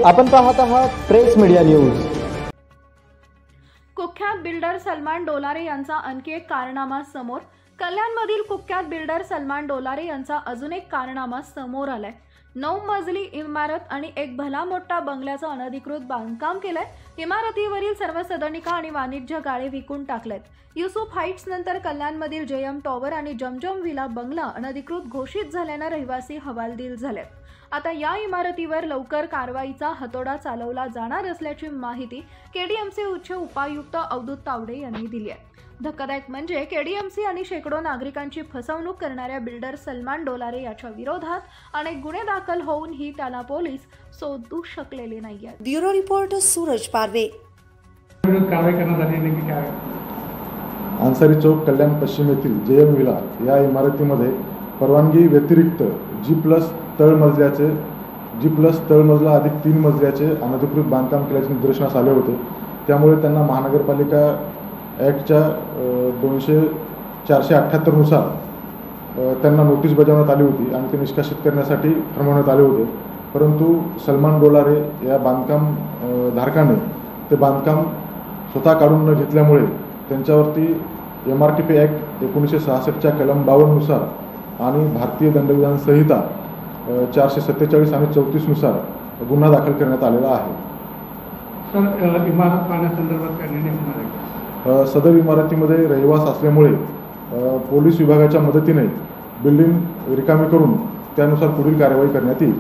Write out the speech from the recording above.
आपण पाहत आहात प्रेस मीडिया न्यूज। कुख्यात बिल्डर सलमान डोलारे यांचा आणखी एक कारनामा समोर। कल्याणमधील कुख्यात बिल्डर सलमान डोलारे यांचा अजून एक कारनामा समोर आलाय। 9 मजली इमारत आणि एक भला मोठा बंगल्याचं अनधिकृत बांधकाम केलंय। इमारतीवरील सर्व सदनिका आणि वाणिज्य गाळे विकून टाकलेत। युसुफ हाइट्स नंतर कल्याणमधील जेएम टॉवर आणि जमजम विला बंगला अनधिकृत घोषित झाल्याने रहिवासी हवालदिल झालेत। आता या इमारतीवर लवकर कारवाईचा हातोडा चालवला जाणार असल्याची माहिती केडीएमसी उच्च उपायुक्त अवधूत तावडे यांनी दिली आहे। धक्कादायक म्हणजे केडीएमसी आणि शेकडो नागरिकांची फसवणूक करणाऱ्या बिल्डर सलमान डोलारे याच्या विरोधात अनेक गुन्हे दाखल होऊनही त्याला पोलीस शोधू शकलेले नाहीयेत। ब्युरो रिपोर्टर सूरज पारवे। कारवाई करण्यात आली नेमकी काय? अन्सारी चौक कल्याण पश्चिम येथील जेएम विला या इमारतीमध्ये परवानगी व्यतिरिक्त G+ तळमजला अधिक 3 मजल्याचे अनधिकृत बांधकाम केल्याचे निदर्शनास आले होते। त्यामुळे त्यांना महानगरपालिका ॲक्टच्या 478 नुसार त्यांना नोटीस बजावण्यात आली होती आणि ते निष्कासित करण्यासाठी फरमावण्यात आले होते। परंतु सलमान डोलारे या बांधकाम धारकाने ते बांधकाम स्वतः काढून न घेतल्यामुळे त्यांच्यावरती MRTP ॲक्ट 1966च्या कलम 52 नुसार आणि भारतीय दंडविधान संहिता 447 आणि 34 नुसार गुन्हा दाखल करण्यात आलेला आहे। सर, इमारत पाहण्यासंदर्भात काय निर्णय होणार आहे? सदर इमारतीमध्ये रहिवास असल्यामुळे पोलीस विभागाच्या मदतीने बिल्डिंग रिकामी करून त्यानुसार पुढील कारवाई करण्यात येईल।